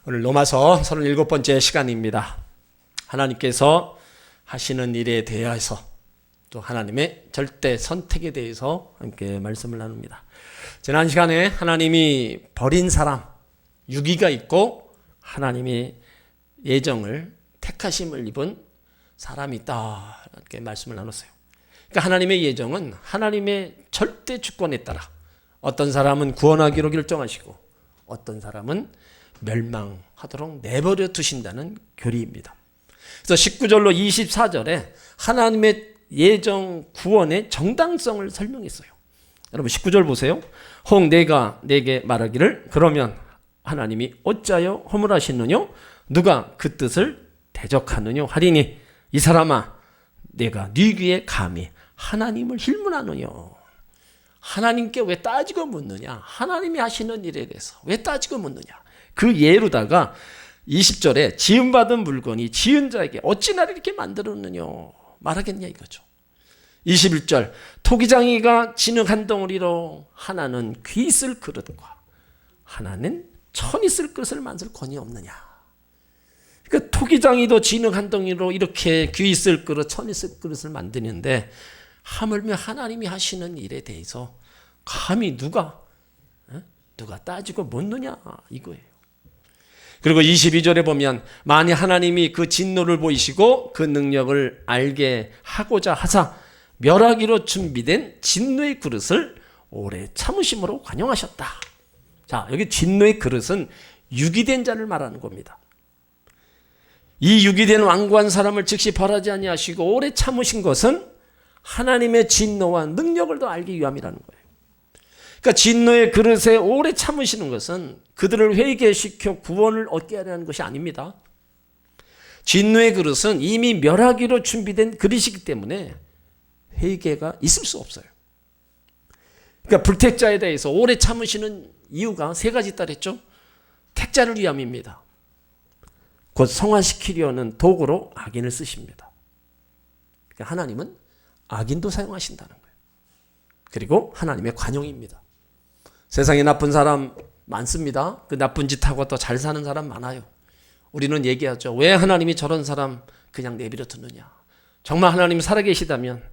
오늘 로마서 37번째 시간입니다. 하나님께서 하시는 일에 대해서 또 하나님의 절대 선택에 대해서 함께 말씀을 나눕니다. 지난 시간에 하나님이 버린 사람, 유기가 있고 하나님의 예정을 택하심을 입은 사람이 있다 이렇게 말씀을 나눴어요. 그러니까 하나님의 예정은 하나님의 절대 주권에 따라 어떤 사람은 구원하기로 결정하시고 어떤 사람은 멸망하도록 내버려 두신다는 교리입니다. 그래서 19절로 24절에 하나님의 예정 구원의 정당성을 설명했어요. 여러분 19절 보세요. 혹 내가 내게 말하기를 그러면 하나님이 어찌하여 허물하시느뇨? 누가 그 뜻을 대적하느뇨? 하리니 이 사람아 내가 네 귀에 감히 하나님을 힐문하느뇨? 하나님께 왜 따지고 묻느냐? 하나님이 하시는 일에 대해서 왜 따지고 묻느냐? 그 예로다가 20절에 지음받은 물건이 지은 자에게 어찌 나를 이렇게 만들었느냐 말하겠냐 이거죠. 21절 토기장이가 진흙 한 덩어리로 하나는 귀 있을 그릇과 하나는 천 있을 그릇을 만들 권이 없느냐. 그러니까 토기장이도 진흙 한 덩어리로 이렇게 귀 있을 그릇, 천 있을 그릇을 만드는데 하물며 하나님이 하시는 일에 대해서 감히 누가 따지고 묻느냐 이거예요. 그리고 22절에 보면 만일 하나님이 그 진노를 보이시고 그 능력을 알게 하고자 하사 멸하기로 준비된 진노의 그릇을 오래 참으심으로 관용하셨다. 자, 여기 진노의 그릇은 유기된 자를 말하는 겁니다. 이 유기된 완고한 사람을 즉시 벌하지 아니하시고 오래 참으신 것은 하나님의 진노와 능력을 더 알기 위함이라는 거예요. 그러니까 진노의 그릇에 오래 참으시는 것은 그들을 회개시켜 구원을 얻게 하려는 것이 아닙니다. 진노의 그릇은 이미 멸하기로 준비된 그릇이기 때문에 회개가 있을 수 없어요. 그러니까 불택자에 대해서 오래 참으시는 이유가 세 가지 있다 그랬죠. 택자를 위함입니다. 곧 성화시키려는 도구로 악인을 쓰십니다. 그러니까 하나님은 악인도 사용하신다는 거예요. 그리고 하나님의 관용입니다. 세상에 나쁜 사람 많습니다. 그 나쁜 짓 하고 또 잘 사는 사람 많아요. 우리는 얘기하죠. 왜 하나님이 저런 사람 그냥 내버려 두느냐. 정말 하나님이 살아계시다면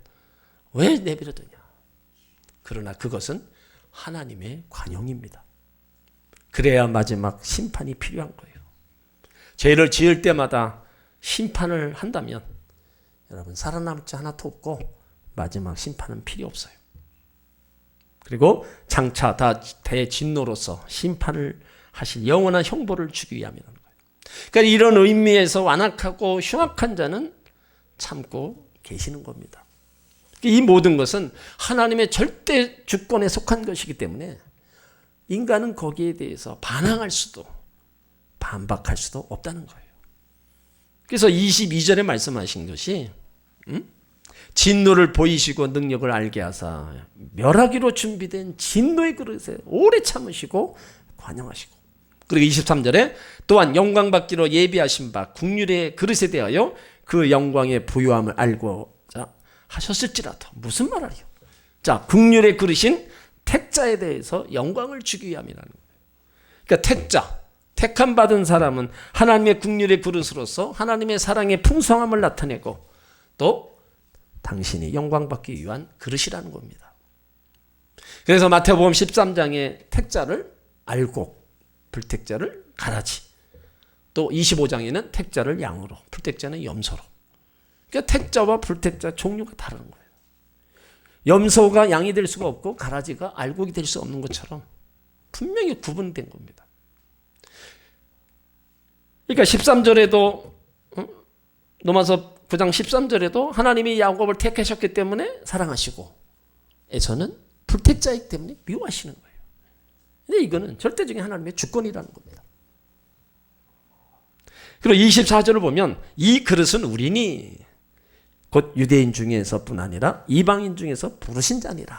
왜 내버려 두냐. 그러나 그것은 하나님의 관용입니다. 그래야 마지막 심판이 필요한 거예요. 죄를 지을 때마다 심판을 한다면 여러분 살아남지 하나도 없고 마지막 심판은 필요 없어요. 그리고 장차 다 대진노로서 심판을 하실 영원한 형벌을 주기 위함이라는 거예요. 그러니까 이런 의미에서 완악하고 흉악한 자는 참고 계시는 겁니다. 이 모든 것은 하나님의 절대 주권에 속한 것이기 때문에 인간은 거기에 대해서 반항할 수도 반박할 수도 없다는 거예요. 그래서 22절에 말씀하신 것이 진노를 보이시고 능력을 알게 하사 멸하기로 준비된 진노의 그릇에 오래 참으시고 관용하시고 그리고 23절에 또한 영광 받기로 예비하신 바 국률의 그릇에 대하여 그 영광의 부요함을 알고자 하셨을지라도 무슨 말이에요? 자, 국률의 그릇인 택자에 대해서 영광을 주기 위함이라는 거예요. 그러니까 택자, 택함 받은 사람은 하나님의 국률의 그릇으로서 하나님의 사랑의 풍성함을 나타내고 또 당신이 영광받기 위한 그릇이라는 겁니다. 그래서 마태복음 13장에 택자를 알고 불택자를 가라지, 또 25장에는 택자를 양으로, 불택자는 염소로. 그러니까 택자와 불택자 종류가 다른 거예요. 염소가 양이 될 수가 없고 가라지가 알곡이 될 수 없는 것처럼 분명히 구분된 겁니다. 그러니까 13절에도 로마서 9장 13절에도 하나님이 야곱을 택하셨기 때문에 사랑하시고 에서는 불택자이기 때문에 미워하시는 거예요. 근데 이거는 절대적인 하나님의 주권이라는 겁니다. 그리고 24절을 보면 이 그릇은 우리니 곧 유대인 중에서뿐 아니라 이방인 중에서 부르신 자니라.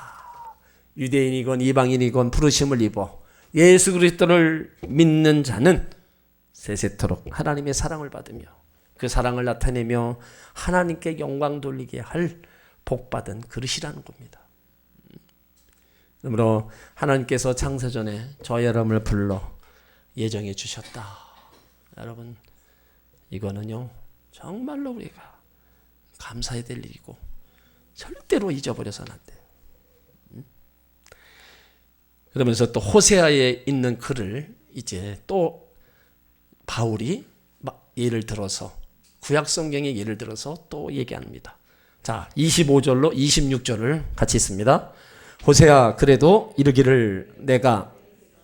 유대인이건 이방인이건 부르심을 입어 예수 그리스도를 믿는 자는 세세토록 하나님의 사랑을 받으며 그 사랑을 나타내며 하나님께 영광 돌리게 할 복받은 그릇이라는 겁니다. 그러므로 하나님께서 창세전에 저 여러분을 불러 예정해 주셨다. 여러분, 이거는요 정말로 우리가 감사해야 될 일이고 절대로 잊어버려서는 안 돼요. 그러면서 또 호세아에 있는 글을 이제 또 바울이 예를 들어서 구약 성경의 예를 들어서 또 얘기합니다. 자, 25절로 26절을 같이 있습니다. 호세아, 그래도 이르기를 내가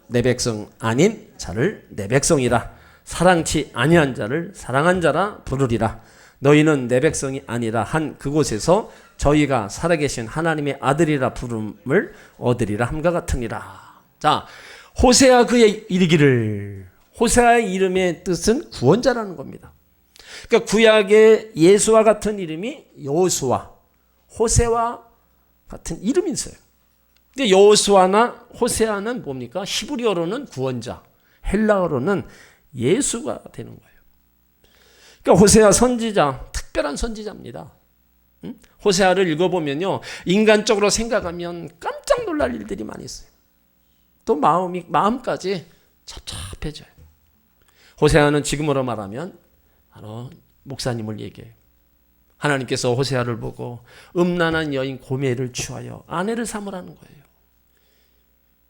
내 백성 아닌 자를 내 백성이라, 사랑치 아니한 자를 사랑한 자라 부르리라. 너희는 내 백성이 아니라 한 그곳에서 저희가 살아계신 하나님의 아들이라 부름을 얻으리라 함과 같으니라. 자, 호세아 그의 이르기를, 호세아의 이름의 뜻은 구원자라는 겁니다. 그러니까 구약의 예수와 같은 이름이 여호수아, 호세와 같은 이름이 있어요. 근데 여호수아나 호세아는 뭡니까? 히브리어로는 구원자, 헬라어로는 예수가 되는 거예요. 그러니까 호세아 선지자, 특별한 선지자입니다. 호세아를 읽어보면요, 인간적으로 생각하면 깜짝 놀랄 일들이 많이 있어요. 또 마음까지 찹찹해져요. 호세아는 지금으로 말하면 바로 목사님을 얘기해요. 하나님께서 호세아를 보고 음란한 여인 고멜을 취하여 아내를 삼으라는 거예요.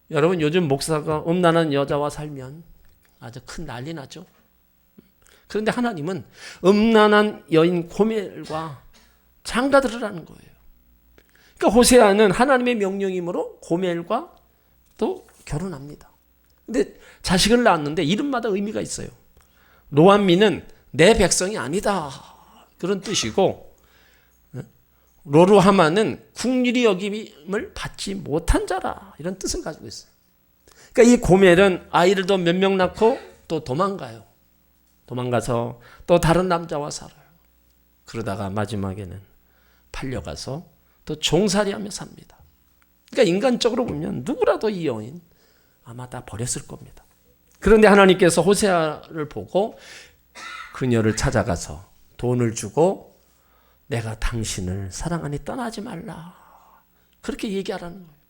여러분, 요즘 목사가 음란한 여자와 살면 아주 큰 난리 나죠. 그런데 하나님은 음란한 여인 고멜과 장가들으라는 거예요. 그러니까 호세아는 하나님의 명령이므로 고멜과 또 결혼합니다. 근데 자식을 낳았는데 이름마다 의미가 있어요. 로암미는 내 백성이 아니다, 그런 뜻이고, 로루하마는 국률이 여김을 받지 못한 자라, 이런 뜻을 가지고 있어요. 그러니까 이 고멜은 아이를 더 몇 명 낳고 또 도망가요. 도망가서 또 다른 남자와 살아요. 그러다가 마지막에는 팔려가서 또 종살이하며 삽니다. 그러니까 인간적으로 보면 누구라도 이 여인 아마 다 버렸을 겁니다. 그런데 하나님께서 호세아를 보고 그녀를 찾아가서 돈을 주고 내가 당신을 사랑하니 떠나지 말라, 그렇게 얘기하라는 거예요.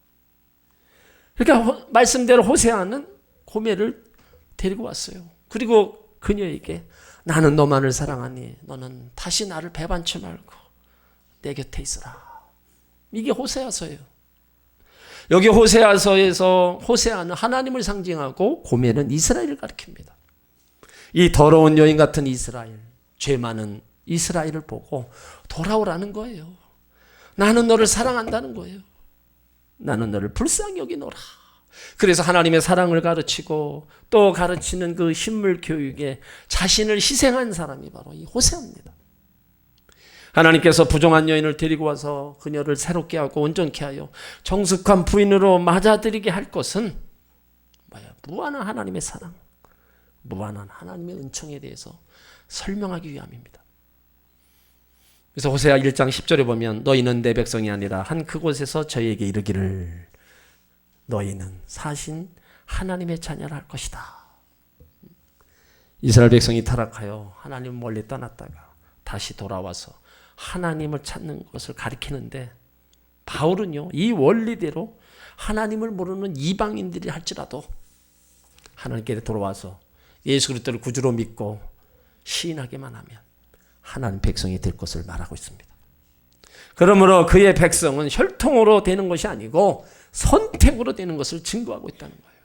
그러니까 말씀대로 호세아는 고멜을 데리고 왔어요. 그리고 그녀에게 나는 너만을 사랑하니 너는 다시 나를 배반치 말고 내 곁에 있으라. 이게 호세아서예요. 여기 호세아서에서 호세아는 하나님을 상징하고 고멜은 이스라엘을 가리킵니다. 이 더러운 여인 같은 이스라엘, 죄 많은 이스라엘을 보고 돌아오라는 거예요. 나는 너를 사랑한다는 거예요. 나는 너를 불쌍히 여기노라. 그래서 하나님의 사랑을 가르치고 또 가르치는 그 신물 교육에 자신을 희생한 사람이 바로 이 호세아입니다. 하나님께서 부정한 여인을 데리고 와서 그녀를 새롭게 하고 온전케 하여 정숙한 부인으로 맞아들이게 할 것은 뭐야? 무한한 하나님의 사랑, 무한한 하나님의 은총에 대해서 설명하기 위함입니다. 그래서 호세아 1장 10절에 보면 너희는 내 백성이 아니라 한 그곳에서 저희에게 이르기를 너희는 사신 하나님의 자녀라 할 것이다. 이스라엘 백성이 타락하여 하나님 멀리 떠났다가 다시 돌아와서 하나님을 찾는 것을 가리키는데, 바울은요 이 원리대로 하나님을 모르는 이방인들이 할지라도 하나님께 돌아와서 예수 그리스도를 구주로 믿고 시인하기만 하면 하나님 백성이 될 것을 말하고 있습니다. 그러므로 그의 백성은 혈통으로 되는 것이 아니고 선택으로 되는 것을 증거하고 있다는 거예요.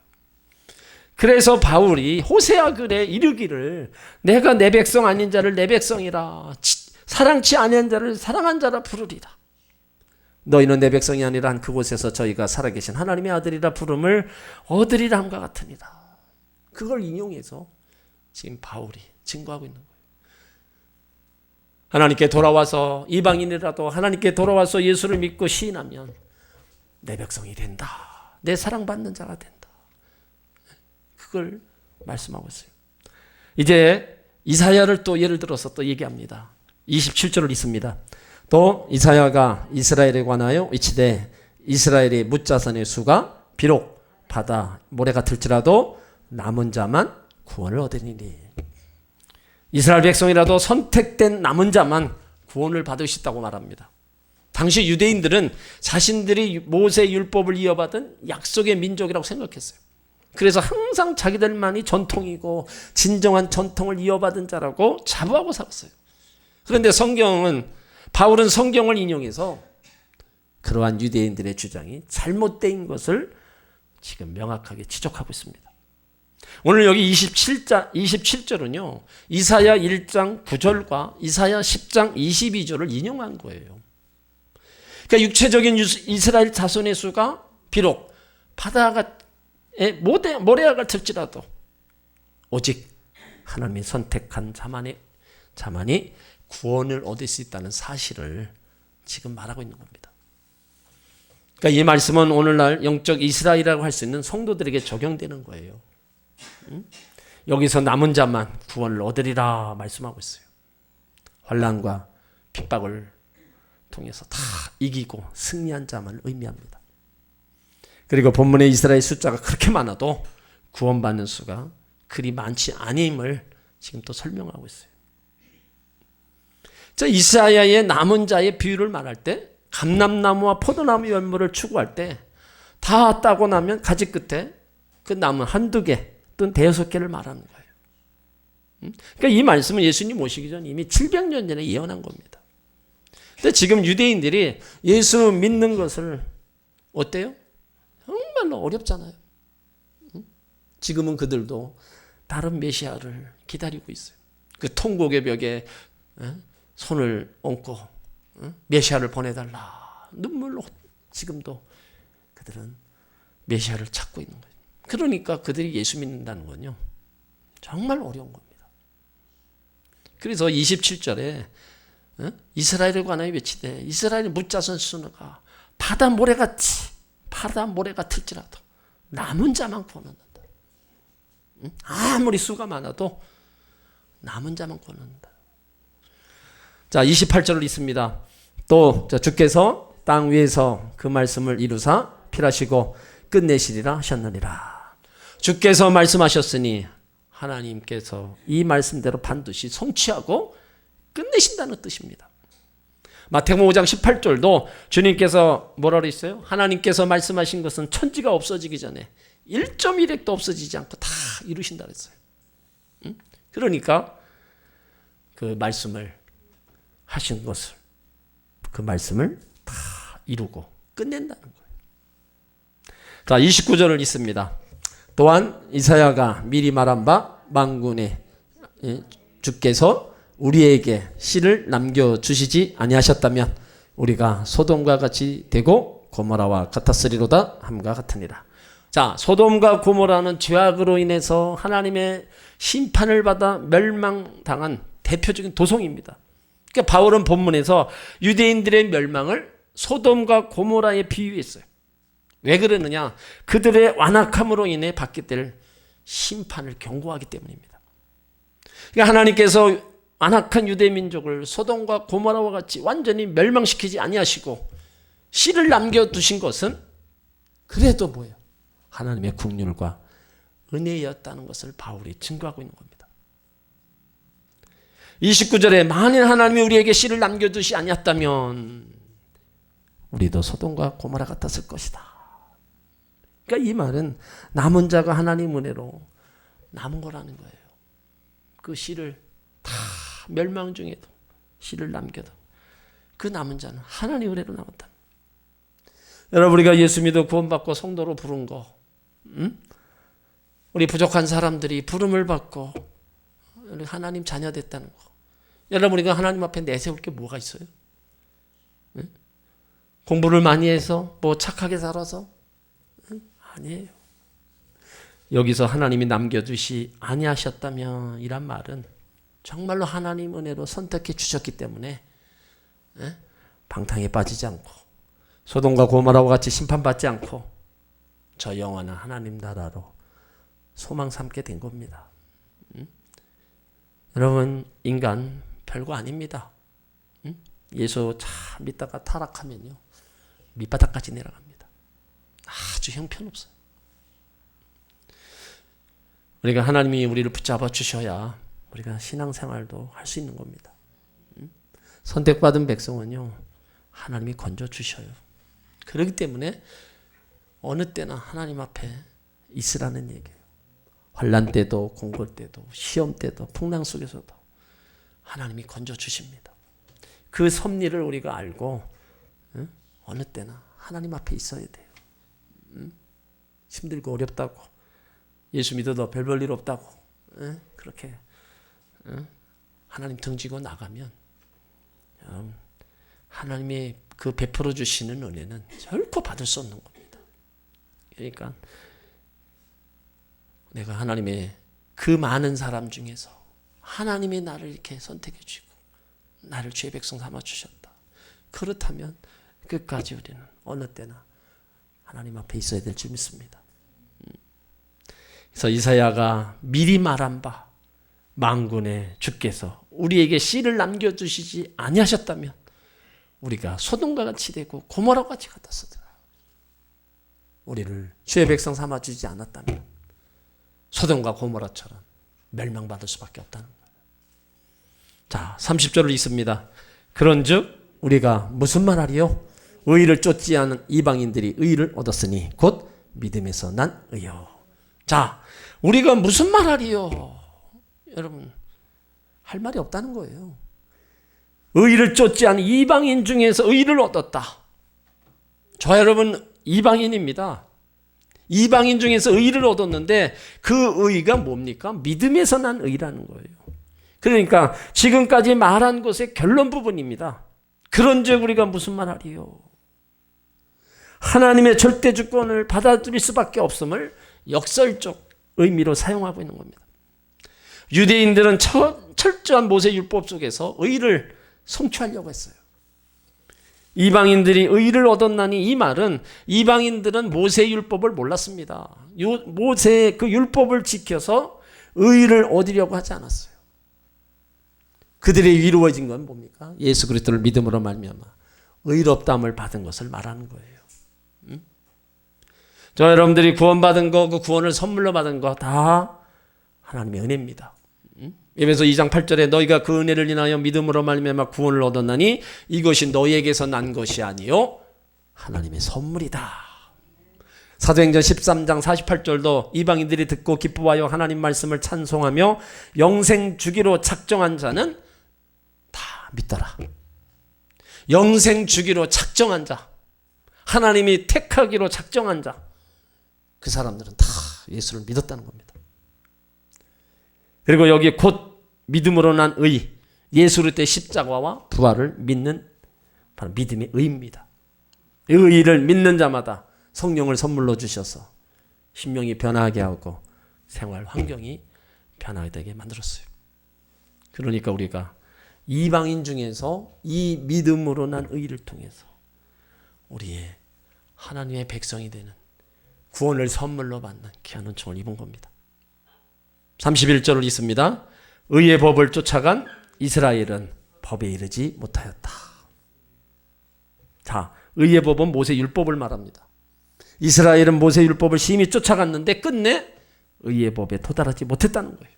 그래서 바울이 호세아 글에 이르기를 내가 내 백성 아닌 자를 내 백성이라, 사랑치 아니한 자를 사랑한 자라 부르리라. 너희는 내 백성이 아니라 한 그곳에서 저희가 살아계신 하나님의 아들이라 부름을 얻으리라 함과 같으니라. 그걸 인용해서 지금 바울이 증거하고 있는 거예요. 하나님께 돌아와서 이방인이라도 하나님께 돌아와서 예수를 믿고 시인하면 내 백성이 된다, 내 사랑받는 자가 된다. 그걸 말씀하고 있어요. 이제 이사야를 또 예를 들어서 또 얘기합니다. 27절을 읽습니다. 또 이사야가 이스라엘에 관하여 이치되 이스라엘의 뭇자선의 수가 비록 바다 모래 같을지라도 남은 자만 구원을 얻으리니. 이스라엘 백성이라도 선택된 남은 자만 구원을 받을 수 있다고 말합니다. 당시 유대인들은 자신들이 모세 율법을 이어받은 약속의 민족이라고 생각했어요. 그래서 항상 자기들만이 전통이고 진정한 전통을 이어받은 자라고 자부하고 살았어요. 그런데 바울은 성경을 인용해서 그러한 유대인들의 주장이 잘못된 것을 지금 명확하게 지적하고 있습니다. 오늘 여기 27절은요. 이사야 1장 9절과 이사야 10장 22절을 인용한 거예요. 그러니까 육체적인 이스라엘 자손의 수가 비록 바다에 모래와 같을지라도 오직 하나님이 선택한 자만이 구원을 얻을 수 있다는 사실을 지금 말하고 있는 겁니다. 그러니까 이 말씀은 오늘날 영적 이스라엘이라고 할 수 있는 성도들에게 적용되는 거예요. 여기서 남은 자만 구원을 얻으리라 말씀하고 있어요. 환난과 핍박을 통해서 다 이기고 승리한 자만을 의미합니다. 그리고 본문의 이스라엘 숫자가 그렇게 많아도 구원받는 수가 그리 많지 않음을 지금 또 설명하고 있어요. 이사야의 남은 자의 비유를 말할 때 감람나무와 포도나무 열무를 추구할 때 다 따고 나면 가지 끝에 그 나무 한두 개 또는 대여섯 개를 말하는 거예요. 그러니까 이 말씀은 예수님 오시기 전 이미 700년 전에 예언한 겁니다. 근데 지금 유대인들이 예수 믿는 것을 어때요? 정말로 어렵잖아요. 지금은 그들도 다른 메시아를 기다리고 있어요. 그 통곡의 벽에 손을 얹고 메시아를 보내달라 눈물로 지금도 그들은 메시아를 찾고 있는 거예요. 그러니까 그들이 예수 믿는다는 건요 정말 어려운 겁니다. 그래서 27절에 이스라엘에 관하여 외치되 이스라엘의 묻자선 수가 바다 모래 같을지라도 남은 자만 구원한다. 아무리 수가 많아도 남은 자만 구원한다. 자, 28절을 읽습니다. 또 주께서 땅 위에서 그 말씀을 이루사 필하시고 끝내시리라 하셨느니라. 주께서 말씀하셨으니 하나님께서 이 말씀대로 반드시 성취하고 끝내신다는 뜻입니다. 마태복음 5장 18절도 주님께서 뭐라 그랬어요? 하나님께서 말씀하신 것은 천지가 없어지기 전에 1.1핵도 없어지지 않고 다 이루신다 그랬어요. 그러니까 그 말씀을 하신 것을 그 말씀을 다 이루고 끝낸다는 거예요. 자, 29절을 읽습니다. 또한 이사야가 미리 말한 바 만군의 주께서 우리에게 씨를 남겨주시지 아니하셨다면 우리가 소돔과 같이 되고 고모라와 같았으리로다 함과 같으니라. 자, 소돔과 고모라는 죄악으로 인해서 하나님의 심판을 받아 멸망당한 대표적인 도성입니다. 그러니까 바울은 본문에서 유대인들의 멸망을 소돔과 고모라에 비유했어요. 왜 그러느냐? 그들의 완악함으로 인해 받게 될 심판을 경고하기 때문입니다. 그러니까 하나님께서 완악한 유대 민족을 소돔과 고모라와 같이 완전히 멸망시키지 아니하시고 씨를 남겨두신 것은 그래도 뭐예요? 하나님의 긍휼과 은혜였다는 것을 바울이 증거하고 있는 겁니다. 29절에 만일 하나님이 우리에게 씨를 남겨두시 아니었다면 우리도 소돔과 고모라 같았을 것이다. 그러니까 이 말은 남은 자가 하나님 은혜로 남은 거라는 거예요. 그 씨를 다 멸망 중에도 씨를 남겨도 그 남은 자는 하나님 은혜로 남았다. 여러분, 우리가 예수 믿어 구원받고 성도로 부른 거, 우리 부족한 사람들이 부름을 받고 하나님 자녀 됐다는 거, 여러분, 우리가 하나님 앞에 내세울 게 뭐가 있어요? 공부를 많이 해서 뭐 착하게 살아서? 아니에요. 여기서 하나님이 남겨두시 아니하셨다면 이란 말은 정말로 하나님 은혜로 선택해 주셨기 때문에 방탕에 빠지지 않고 소돔과 고모라와 같이 심판받지 않고 저 영원한 하나님 나라로 소망 삼게 된 겁니다. 여러분, 인간 별거 아닙니다. 예수 참 믿다가 타락하면요 밑바닥까지 내려갑니다. 아주 형편없어요. 우리가 하나님이 우리를 붙잡아 주셔야 우리가 신앙생활도 할 수 있는 겁니다. 선택받은 백성은요 하나님이 건져 주셔요. 그렇기 때문에 어느 때나 하나님 앞에 있으라는 얘기예요. 환난 때도 공고 때도 시험 때도 풍랑 속에서도 하나님이 건져주십니다. 그 섭리를 우리가 알고 어느 때나 하나님 앞에 있어야 돼요. 힘들고 어렵다고 예수 믿어도 별 볼 일 없다고 그렇게 하나님 등지고 나가면 하나님이 그 베풀어 주시는 은혜는 결코 받을 수 없는 겁니다. 그러니까 내가 하나님의 그 많은 사람 중에서 하나님이 나를 이렇게 선택해 주시고 나를 주의 백성 삼아 주셨다. 그렇다면 끝까지 우리는 어느 때나 하나님 앞에 있어야 될 줄 믿습니다. 그래서 이사야가 미리 말한 바 만군의 주께서 우리에게 씨를 남겨주시지 아니하셨다면 우리가 소돔과 같이 되고 고모라와 같이 같았으리라. 우리를 주의 백성 삼아주지 않았다면 소돔과 고모라처럼 멸망받을 수밖에 없다는 거예요. 자, 30절을 읽습니다. 그런즉 우리가 무슨 말하리요? 의를 쫓지 않은 이방인들이 의를 얻었으니 곧 믿음에서 난 의요. 자, 우리가 무슨 말하리요? 여러분, 할 말이 없다는 거예요. 의를 쫓지 않은 이방인 중에서 의를 얻었다. 저 여러분 이방인입니다. 이방인 중에서 의를 얻었는데 그 의가 뭡니까? 믿음에서 난 의라는 거예요. 그러니까 지금까지 말한 것의 결론 부분입니다. 그런즉 우리가 무슨 말하리요? 하나님의 절대 주권을 받아들일 수밖에 없음을 역설적 의미로 사용하고 있는 겁니다. 유대인들은 철저한 모세 율법 속에서 의를 성취하려고 했어요. 이방인들이 의를 얻었나니 이 말은 이방인들은 모세 율법을 몰랐습니다. 모세의 그 율법을 지켜서 의를 얻으려고 하지 않았어요. 그들의 이루어진 건 뭡니까? 예수 그리스도를 믿음으로 말미암아 의롭다함을 받은 것을 말하는 거예요. 저 여러분들이 구원받은 거, 그 구원을 선물로 받은 거 다 하나님의 은혜입니다. 에베소 2장 8절에 너희가 그 은혜를 인하여 믿음으로 말미암아 구원을 얻었나니 이것이 너희에게서 난 것이 아니요 하나님의 선물이다. 사도행전 13장 48절도 이방인들이 듣고 기뻐하여 하나님 말씀을 찬송하며 영생 주기로 작정한 자는 다 믿더라. 영생 주기로 작정한 자, 하나님이 택하기로 작정한 자, 그 사람들은 다 예수를 믿었다는 겁니다. 그리고 여기 곧 믿음으로 난 의, 예수 그리스도의 십자가와 부활을 믿는 바로 믿음의 의입니다. 이 의를 믿는 자마다 성령을 선물로 주셔서 심령이 변하게 하고 생활 환경이 변하게 되게 만들었어요. 그러니까 우리가 이방인 중에서 이 믿음으로 난 의를 통해서 우리의 하나님의 백성이 되는 구원을 선물로 받는 귀한 은총을 입은 겁니다. 31절을 읽습니다. 의의 법을 쫓아간 이스라엘은 법에 이르지 못하였다. 자, 의의 법은 모세 율법을 말합니다. 이스라엘은 모세 율법을 심히 쫓아갔는데 끝내 의의 법에 도달하지 못했다는 거예요.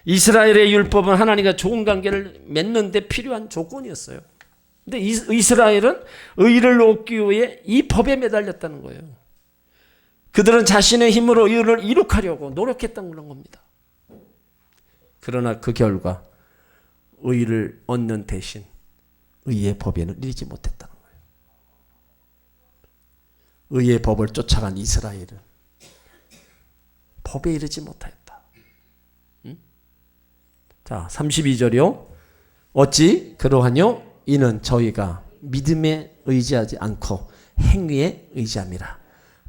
이스라엘의 율법은 하나님과 좋은 관계를 맺는 데 필요한 조건이었어요. 근데 이스라엘은 의를 얻기 위해 이 법에 매달렸다는 거예요. 그들은 자신의 힘으로 의를 이룩하려고 노력했던 그런 겁니다. 그러나 그 결과 의를 얻는 대신 의의 법에는 이르지 못했다는 거예요. 의의 법을 쫓아간 이스라엘은 법에 이르지 못하였다. 자, 32절이요. 어찌 그러하뇨? 이는 저희가 믿음에 의지하지 않고 행위에 의지함이라.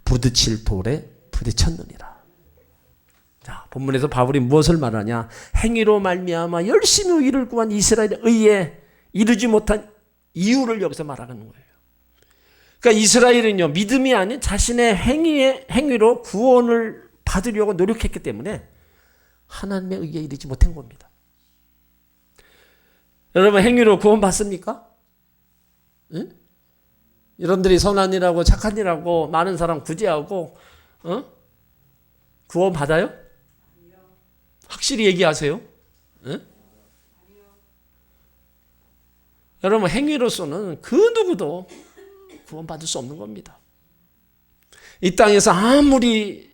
부딪힐 돌에 부딪혔느니라. 자, 본문에서 바울이 무엇을 말하냐? 행위로 말미암아 열심히 의를 구한 이스라엘의 의에 이르지 못한 이유를 여기서 말하는 거예요. 그러니까 이스라엘은요, 믿음이 아닌 자신의 행위로 구원을 받으려고 노력했기 때문에 하나님의 의에 이르지 못한 겁니다. 여러분, 행위로 구원 받습니까? 응? 여러분들이 선한 일하고 착한 일하고 많은 사람 구제하고 구원 받아요? 확실히 얘기하세요. 응? 여러분, 행위로서는 그 누구도 구원 받을 수 없는 겁니다. 이 땅에서 아무리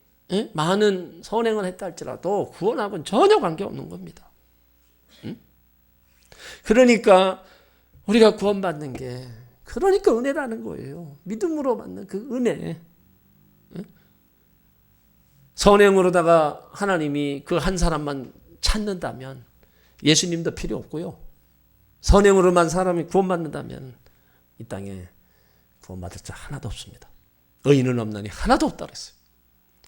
많은 선행을 했다 할지라도 구원하고는 전혀 관계없는 겁니다. 그러니까 우리가 구원받는 게 그러니까 은혜라는 거예요. 믿음으로 받는 그 은혜. 선행으로다가 하나님이 그 한 사람만 찾는다면 예수님도 필요 없고요. 선행으로만 사람이 구원받는다면 이 땅에 구원받을 자 하나도 없습니다. 의인은 없나니 하나도 없다 그랬어요.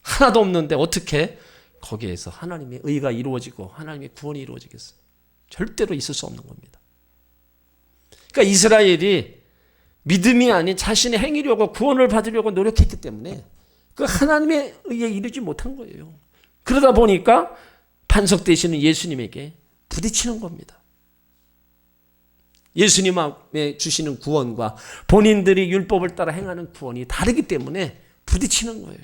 하나도 없는데 어떻게 거기에서 하나님의 의가 이루어지고 하나님의 구원이 이루어지겠어요? 절대로 있을 수 없는 겁니다. 그러니까 이스라엘이 믿음이 아닌 자신의 행위려고 구원을 받으려고 노력했기 때문에 그 하나님의 의에 이르지 못한 거예요. 그러다 보니까 반석 되시는 예수님에게 부딪히는 겁니다. 예수님의 주시는 구원과 본인들이 율법을 따라 행하는 구원이 다르기 때문에 부딪히는 거예요.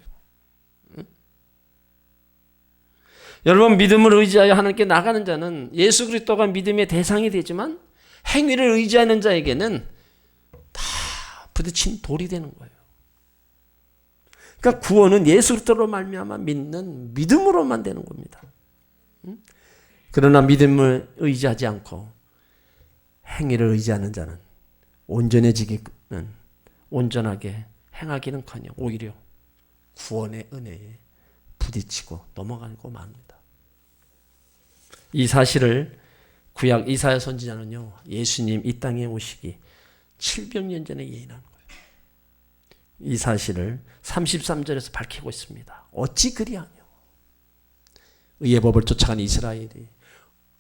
여러분, 믿음을 의지하여 하나님께 나가는 자는 예수 그리스도가 믿음의 대상이 되지만 행위를 의지하는 자에게는 다 부딪힌 돌이 되는 거예요. 그러니까 구원은 예수 그리스도로 말미암아 믿는 믿음으로만 되는 겁니다. 그러나 믿음을 의지하지 않고 행위를 의지하는 자는 온전해지기는 온전하게 행하기는커녕 오히려 구원의 은혜에 부딪히고 넘어가고 맙니다. 이 사실을 구약 이사야 선지자는요, 예수님 이 땅에 오시기 700년 전에 예언한 거예요. 이 사실을 33절에서 밝히고 있습니다. 어찌 그리하며 의의 법을 쫓아간 이스라엘이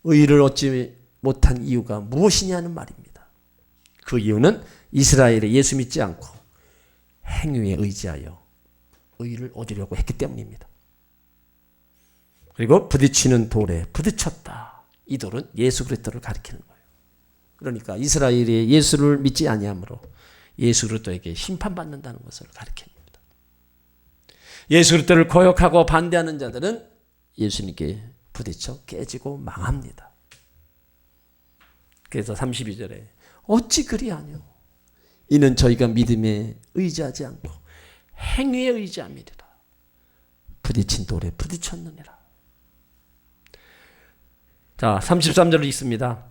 의를 얻지 못한 이유가 무엇이냐는 말입니다. 그 이유는 이스라엘이 예수 믿지 않고 행위에 의지하여 의를 얻으려고 했기 때문입니다. 그리고 부딪히는 돌에 부딪혔다. 이 돌은 예수 그리스도를 가리키는 거예요. 그러니까 이스라엘이 예수를 믿지 아니하므로 예수 그리스도에게 심판받는다는 것을 가리킵니다. 예수 그리스도를 거역하고 반대하는 자들은 예수님께 부딪혀 깨지고 망합니다. 그래서 32절에 어찌 그리하뇨? 이는 저희가 믿음에 의지하지 않고 행위에 의지함이리라. 부딪힌 돌에 부딪혔느니라. 자, 33절을 읽습니다.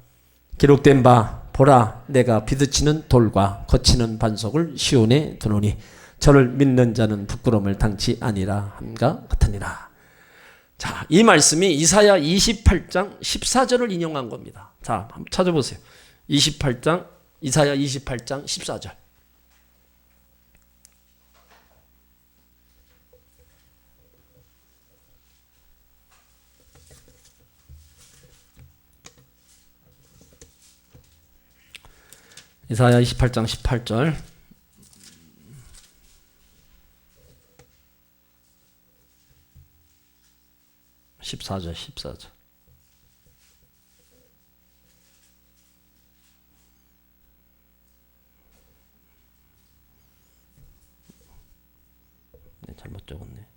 기록된 바 보라 내가 비드치는 돌과 거치는 반석을 시온에 두노니 저를 믿는 자는 부끄러움을 당치 아니라 함과 같으니라. 자, 이 말씀이 이사야 28장 14절을 인용한 겁니다. 자, 한번 찾아보세요. 이사야 28장 14절. 이사야 28장 18절. (14절) 네, 잘못 적었네.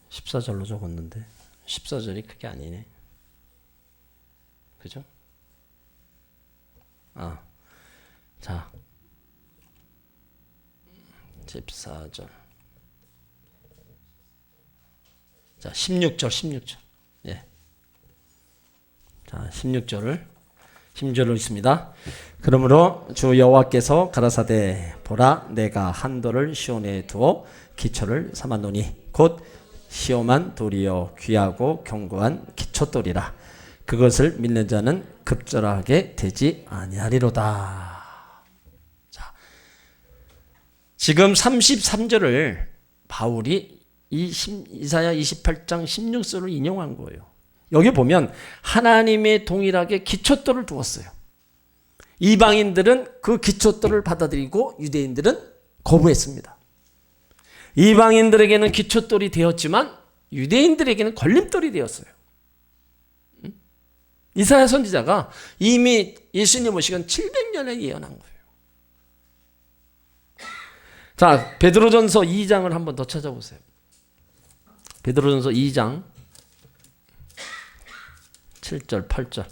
14절로 적었는데 14절이 그게 아니네. 그죠? 자, 14절. 자, 16절. 예. 자, 16절로 있습니다. 그러므로 주 여호와께서 가라사대 보라 내가 한 돌을 시온에 두어 기초를 삼았노니 곧 시험한 돌이요 귀하고 견고한 기초돌이라. 그것을 믿는 자는 급절하게 되지 아니하리로다. 자, 지금 33절을 바울이 이사야 28장 16절을 인용한 거예요. 여기 보면 하나님의 동일하게 기초돌을 두었어요. 이방인들은 그 기초돌을 받아들이고 유대인들은 거부했습니다. 이방인들에게는 기초돌이 되었지만 유대인들에게는 걸림돌이 되었어요. 이사야 선지자가 이미 예수님 오시건 700년에 예언한 거예요. 자, 베드로전서 2장을 한번 더 찾아보세요. 베드로전서 2장 7절 8절.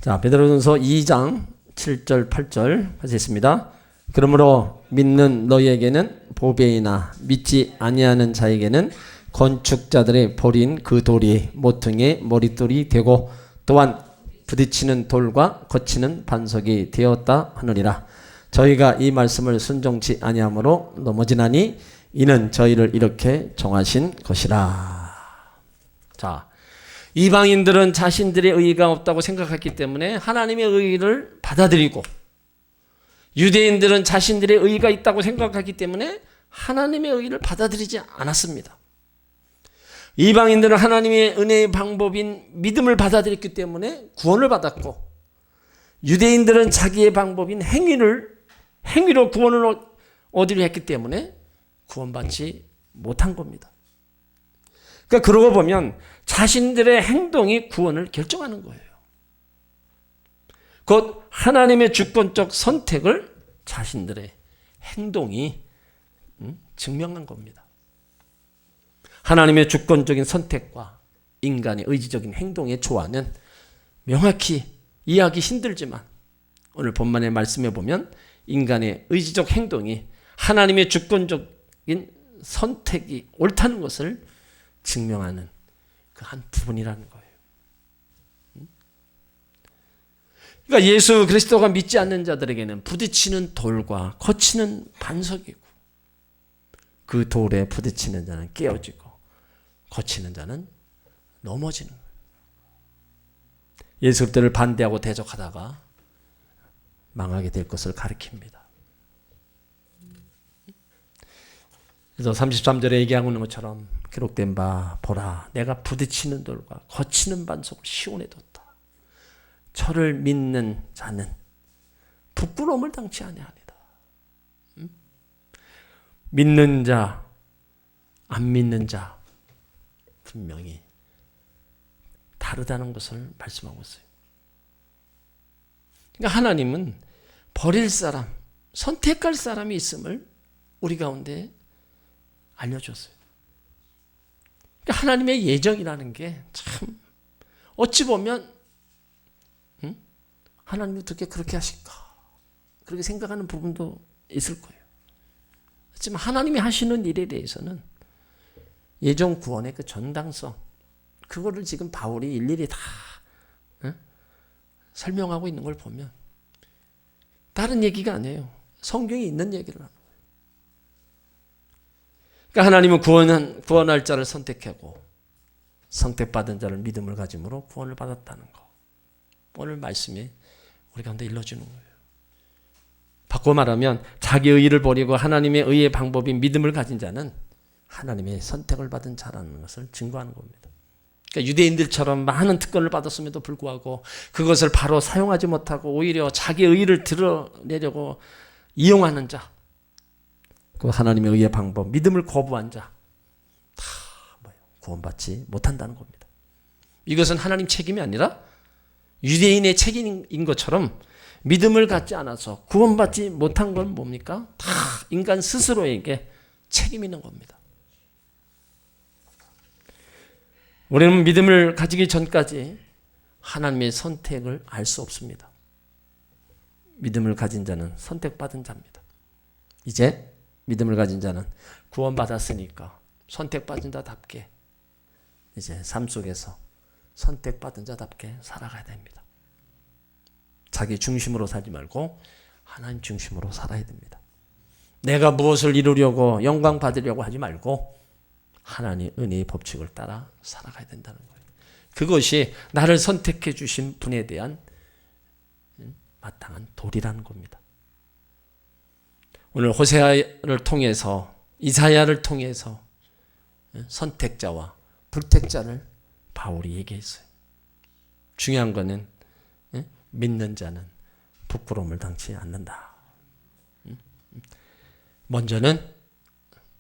자, 베드로전서 2장 7절 8절 같이 있습니다. 그러므로 믿는 너희에게는 보배이나 믿지 아니하는 자에게는 건축자들의 버린 그 돌이 모퉁이의 머릿돌이 되고 또한 부딪히는 돌과 거치는 반석이 되었다 하느니라. 저희가 이 말씀을 순종치 아니함으로 넘어지나니 이는 저희를 이렇게 정하신 것이라. 자, 이방인들은 자신들의 의의가 없다고 생각했기 때문에 하나님의 의의를 받아들이고, 유대인들은 자신들의 의의가 있다고 생각하기 때문에 하나님의 의의를 받아들이지 않았습니다. 이방인들은 하나님의 은혜의 방법인 믿음을 받아들였기 때문에 구원을 받았고, 유대인들은 자기의 방법인 행위로 구원을 얻으려 했기 때문에 구원받지 못한 겁니다. 그러니까 그러고 보면 자신들의 행동이 구원을 결정하는 거예요. 곧 하나님의 주권적 선택을 자신들의 행동이 증명한 겁니다. 하나님의 주권적인 선택과 인간의 의지적인 행동의 조화는 명확히 이해하기 힘들지만 오늘 본문의 말씀에 보면 인간의 의지적 행동이 하나님의 주권적인 선택이 옳다는 것을 증명하는 그 한 부분이라는 거예요. 그러니까 예수 그리스도가 믿지 않는 자들에게는 부딪히는 돌과 거치는 반석이고, 그 돌에 부딪히는 자는 깨어지고 거치는 자는 넘어지는 거예요. 예수 그리스도를 반대하고 대적하다가 망하게 될 것을 가리킵니다. 그래서 33절에 얘기하고 있는 것처럼 기록된 바 보라, 내가 부딪히는 돌과 거치는 반석을 시온에 뒀다. 저를 믿는 자는 부끄러움을 당치 아니하리다. 믿는 자, 안 믿는 자 분명히 다르다는 것을 말씀하고 있어요. 그러니까 하나님은 버릴 사람, 선택할 사람이 있음을 우리 가운데 알려줬어요. 그러니까 하나님의 예정이라는 게 참 어찌 보면 하나님이 어떻게 그렇게 하실까? 그렇게 생각하는 부분도 있을 거예요. 하지만 하나님이 하시는 일에 대해서는 예정 구원의 그 전당성, 그거를 지금 바울이 일일이 다 설명하고 있는 걸 보면 다른 얘기가 아니에요. 성경에 있는 얘기를 하는 거예요. 그러니까 하나님은 구원할 자를 선택하고 선택받은 자를 믿음을 가짐으로 구원을 받았다는 거. 오늘 말씀이 우리 가운데 일러주는 거예요. 바꿔 말하면 자기 의의를 버리고 하나님의 의의 방법인 믿음을 가진 자는 하나님의 선택을 받은 자라는 것을 증거하는 겁니다. 그러니까 유대인들처럼 많은 특권을 받았음에도 불구하고 그것을 바로 사용하지 못하고 오히려 자기 의의를 드러내려고 이용하는 자, 그 하나님의 의의 방법, 믿음을 거부한 자, 다 구원받지 못한다는 겁니다. 이것은 하나님 책임이 아니라 유대인의 책임인 것처럼 믿음을 갖지 않아서 구원받지 못한 건 뭡니까? 다 인간 스스로에게 책임 있는 겁니다. 우리는 믿음을 가지기 전까지 하나님의 선택을 알 수 없습니다. 믿음을 가진 자는 선택받은 자입니다. 이제 믿음을 가진 자는 구원받았으니까 선택받은 자답게 이제 삶 속에서 선택받은 자답게 살아가야 됩니다. 자기 중심으로 살지 말고 하나님 중심으로 살아야 됩니다. 내가 무엇을 이루려고 영광 받으려고 하지 말고 하나님의 은혜의 법칙을 따라 살아가야 된다는 거예요. 그것이 나를 선택해 주신 분에 대한 마땅한 도리라는 겁니다. 오늘 호세아를 통해서 이사야를 통해서 선택자와 불택자를 바울이 얘기했어요. 중요한 거는 믿는 자는 부끄러움을 당치 않는다. 먼저는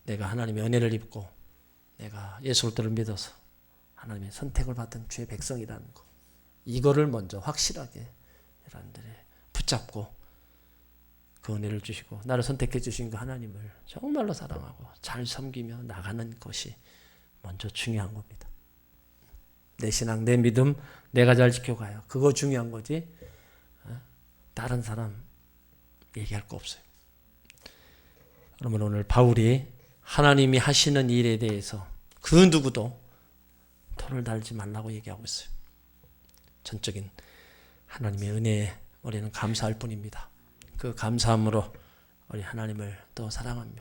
내가 하나님의 은혜를 입고 내가 예수 그리스도를 믿어서 하나님의 선택을 받은 주의 백성이라는 거, 이거를 먼저 확실하게 여러분들이 붙잡고 그 은혜를 주시고 나를 선택해 주신 그 하나님을 정말로 사랑하고 잘 섬기며 나가는 것이 먼저 중요한 겁니다. 내 신앙, 내 믿음 내가 잘 지켜가요. 그거 중요한 거지. 다른 사람 얘기할 거 없어요. 그러면 오늘 바울이 하나님이 하시는 일에 대해서 그 누구도 토를 달지 말라고 얘기하고 있어요. 전적인 하나님의 은혜에 우리는 감사할 뿐입니다. 그 감사함으로 우리 하나님을 더 사랑하며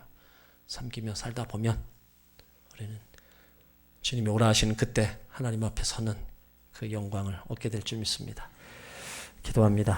섬기며 살다 보면 우리는 주님이 오라 하시는 그때 하나님 앞에 서는 그 영광을 얻게 될 줄 믿습니다. 기도합니다.